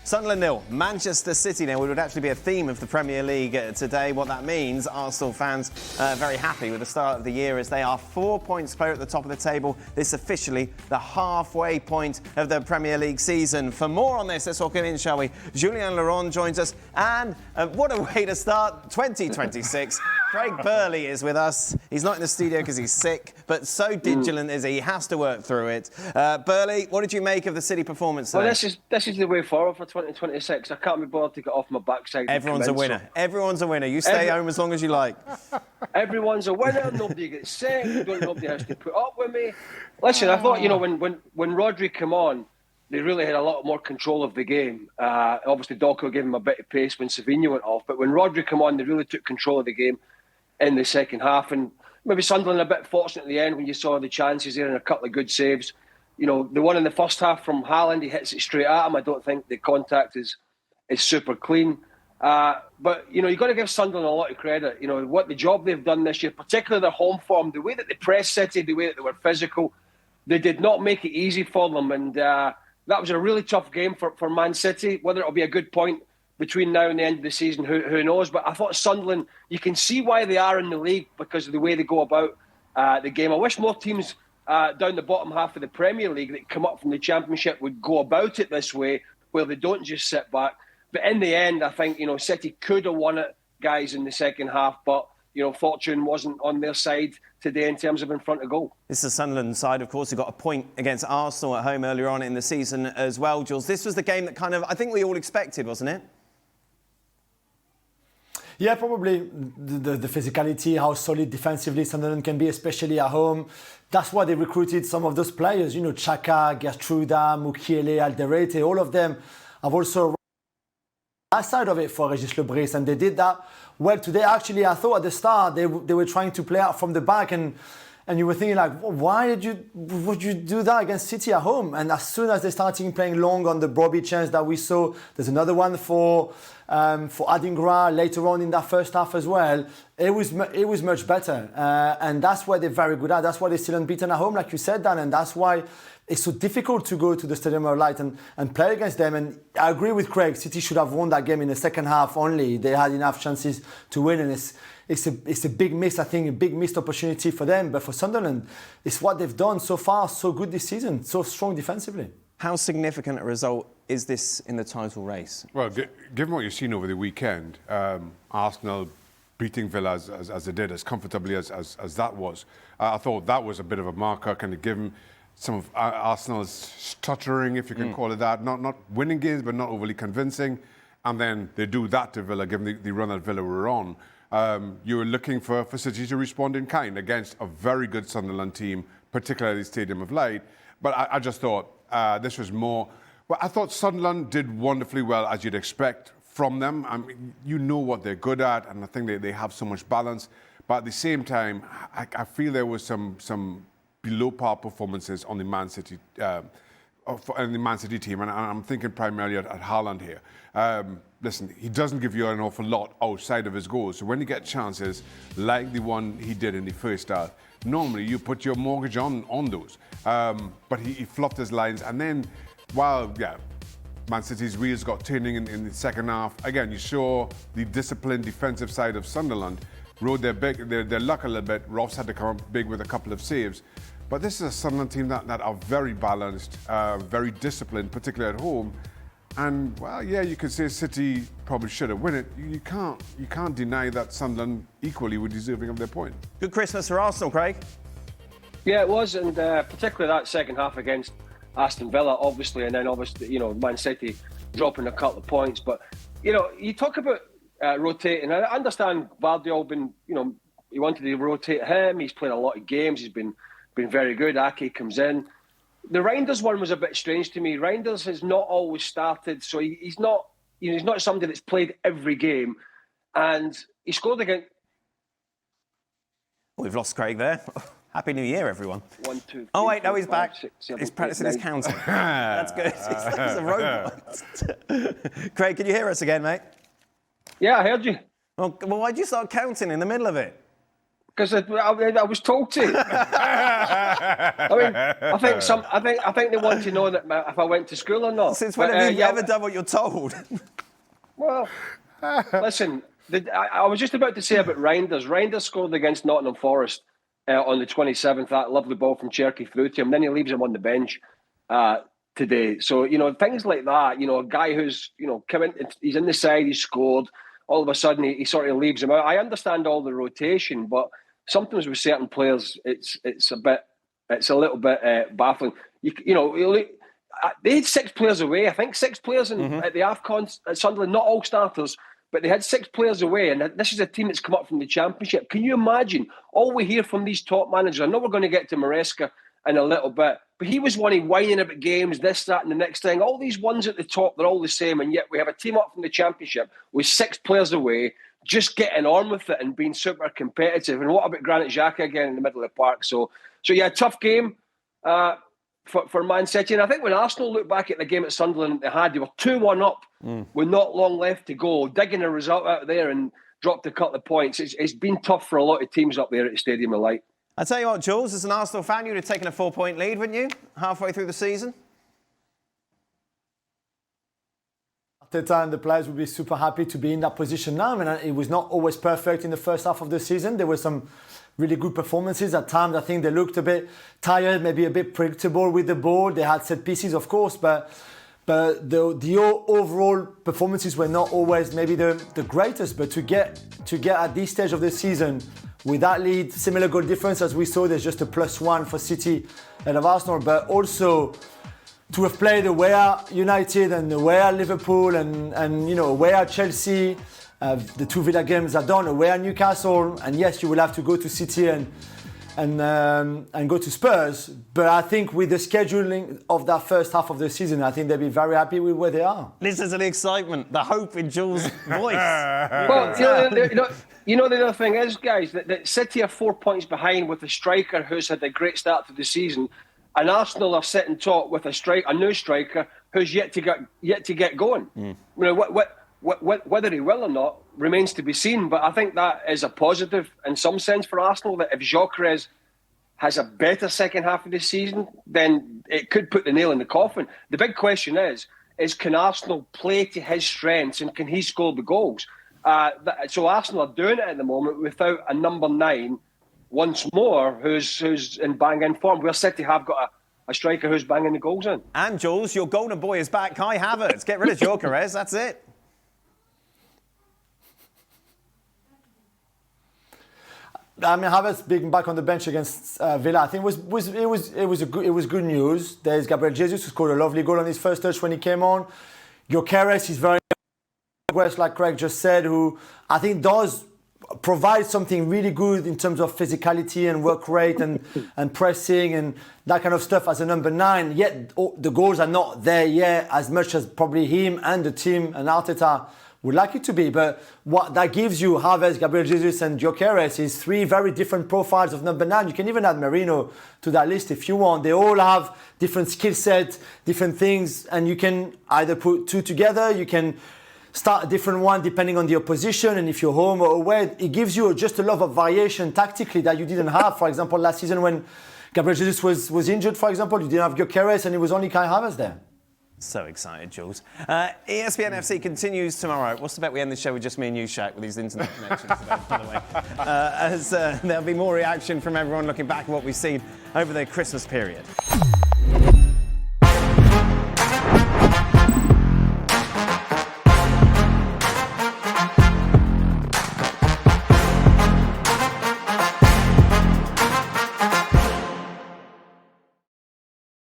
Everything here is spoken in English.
Sunderland 0, Manchester City 0. It would actually be a theme of the Premier League today. What that means, Arsenal fans very happy with the start of the year as they are 4 points clear at the top of the table. This officially the halfway point of the Premier League season. For more on this, let's welcome in, shall we? Julien joins us, and what a way to start 2026. Craig Burley is with us. He's not in the studio because he's sick, but so vigilant is he has to work through it. Burley, what did you make of the City performance today? Well, this is the way forward for 2026. I can't be bothered to get off my backside. Everyone's a winner. Everyone's a winner. You stay home as long as you like. Everyone's a winner. Nobody gets sick. Nobody has to put up with me. Listen, I thought, when Rodri came on, they really had a lot more control of the game. Obviously, Doku gave him a bit of pace when Savinho went off. But when Rodri came on, they really took control of the game in the second half. And maybe Sunderland a bit fortunate at the end when you saw the chances there and a couple of good saves. The one in the first half from Haaland, he hits it straight at him. I don't think the contact is super clean. But, you've got to give Sunderland a lot of credit. What the job they've done this year, particularly their home form, the way that they pressed City, the way that they were physical, they did not make it easy for them. And that was a really tough game for Man City. Whether it'll be a good point between now and the end of the season, who knows? But I thought Sunderland, you can see why they are in the league because of the way they go about the game. I wish more teams down the bottom half of the Premier League that come up from the Championship would go about it this way, where they don't just sit back. But in the end, I think, City could have won it, guys, in the second half. But, fortune wasn't on their side today in terms of in front of goal. This is the Sunderland side, of course, who got a point against Arsenal at home earlier on in the season as well, Jules. This was the game that I think we all expected, wasn't it? Yeah, probably the physicality, how solid defensively Sunderland can be, especially at home. That's why they recruited some of those players, Shaka, Gertruda, Mukiele, Alderete, all of them have also that side of it for Hislop, and they did that well today. Actually, I thought at the start they were trying to play out from the back, and you were thinking like, why would you do that against City at home? And as soon as they started playing long on the Bobby chance that we saw, there's another one for Adingra later on in that first half as well. It was much better, and that's why they're very good at. That's why they're still unbeaten at home, like you said, Dan, and that's why it's so difficult to go to the Stadium of Light and play against them. And I agree with Craig. City should have won that game in the second half only. They had enough chances to win, and it's a big miss. I think a big missed opportunity for them. But for Sunderland, it's what they've done so far, so good this season, so strong defensively. How significant a result is this in the title race? Well, given what you've seen over the weekend, Arsenal beating Villa as they did, as comfortably as that was, I thought that was a bit of a marker, kind of given some of Arsenal's stuttering, if you can call it that. Not winning games, but not overly convincing. And then they do that to Villa, given the run that Villa were on. You were looking for City to respond in kind against a very good Sunderland team, particularly the Stadium of Light. But I just thought this was more... Well, I thought Sunderland did wonderfully well, as you'd expect from them. I mean, you know what they're good at, and I think they have so much balance. But at the same time, I feel there was some below-par performances on the Man City team, and I'm thinking primarily at Haaland here. Listen, he doesn't give you an awful lot outside of his goals. So when you get chances like the one he did in the first half, normally you put your mortgage on those. But he fluffed his lines, and then while Man City's wheels got turning in the second half, again you saw the disciplined defensive side of Sunderland rode their luck a little bit. Ross had to come up big with a couple of saves. But this is a Sunderland team that are very balanced, very disciplined, particularly at home. And, well, yeah, you could say City probably should have won it. You can't deny that Sunderland equally were deserving of their point. Good Christmas for Arsenal, Craig. Yeah, it was, and particularly that second half against Aston Villa, obviously, and then obviously, Man City dropping a couple of points. But, you talk about rotating. I understand Guardiola he wanted to rotate him. He's played a lot of games. He's been very good. Ake comes in. The Reinders one was a bit strange to me. Reinders has not always started, so he's not somebody that's played every game. And he scored against... We've lost Craig there. Happy New Year, everyone. 1, 2, 3, oh, wait, no, he's 5, back. 6, 7, he's practicing 8, his counting. That's good. He's a robot. Craig, can you hear us again, mate? Yeah, I heard you. Well, why'd you start counting in the middle of it? Because I was told to. I mean, I think they want to know that if I went to school or not. Since when have you ever done what you're told? Well, listen, I was just about to say about Reinders. Reinders scored against Nottingham Forest on the 27th. That lovely ball from Cherky through to him. Then he leaves him on the bench today. So, you know, things like that. You know, a guy who's, you know, come in, he's in the side, he scored. All of a sudden, he sort of leaves him out. I understand all the rotation, but sometimes with certain players, it's a little bit baffling. You know, they had 6 players away. I think 6 players at the AFCON at Sunderland, not all starters, but they had 6 players away. And this is a team that's come up from the Championship. Can you imagine all we hear from these top managers? I know we're going to get to Maresca in a little bit, but he was one whining about games, this, that, and the next thing. All these ones at the top, they're all the same, and yet we have a team up from the Championship with 6 players away, just getting on with it and being super competitive. And what about Granit Xhaka again in the middle of the park? So yeah, tough game for Man City. And I think when Arsenal look back at the game at Sunderland they were 2-1 up with not long left to go, digging a result out there and dropped a couple of points. It's been tough for a lot of teams up there at the Stadium of Light. I tell you what, Jules, as an Arsenal fan, you'd have taken a 4-point lead, wouldn't you, halfway through the season? At the time, the players would be super happy to be in that position now. I mean, it was not always perfect in the first half of the season. There were some really good performances. At times, I think they looked a bit tired, maybe a bit predictable with the ball. They had set pieces, of course, but the overall performances were not always maybe the greatest. But to get at this stage of the season with that lead, similar goal difference as we saw, there's just a +1 for City and of Arsenal, but also to have played away at United and away at Liverpool and you know, away at Chelsea, the 2 Villa games are done, away at Newcastle, and yes, you will have to go to City and go to Spurs. But I think with the scheduling of that first half of the season, I think they'll be very happy with where they are. Listen to the excitement, the hope in Jules' voice. Well, you know the other thing is, guys, that City are 4 points behind with a striker who's had a great start to the season, and Arsenal are sitting top with a new striker who's yet to get going. You know, whether he will or not remains to be seen. But I think that is a positive in some sense for Arsenal, that if Gyökeres has a better second half of the season, then it could put the nail in the coffin. The big question is can Arsenal play to his strengths and can he score the goals? So Arsenal are doing it at the moment without a number 9 once more who's in bang-in form. Where City have got a striker who's banging the goals in. And Jules, your golden boy is back, Kai Havertz. Get rid of Gyökeres, that's it. I mean, Havertz being back on the bench against Villa, I think it was good news. There's Gabriel Jesus, who scored a lovely goal on his first touch when he came on. Gyökeres is very progress, like Craig just said, who I think does provide something really good in terms of physicality and work rate and pressing and that kind of stuff as a number 9. Yet the goals are not there yet as much as probably him and the team and Arteta would like it to be. But what that gives you, Havertz, Gabriel Jesus and Gyökeres, is 3 very different profiles of number 9. You can even add Merino to that list if you want. They all have different skill sets, different things, and you can either put 2 together, you can start a different one depending on the opposition, and if you're home or away, it gives you just a lot of variation tactically that you didn't have. For example, last season when Gabriel Jesus was injured, for example, you didn't have Gyökeres and it was only Kai Havertz there. So excited, Jules. ESPN FC continues tomorrow. What's the bet we end the show with just me and you, Shaq, with these internet connections today, by the way? As there'll be more reaction from everyone looking back at what we've seen over the Christmas period.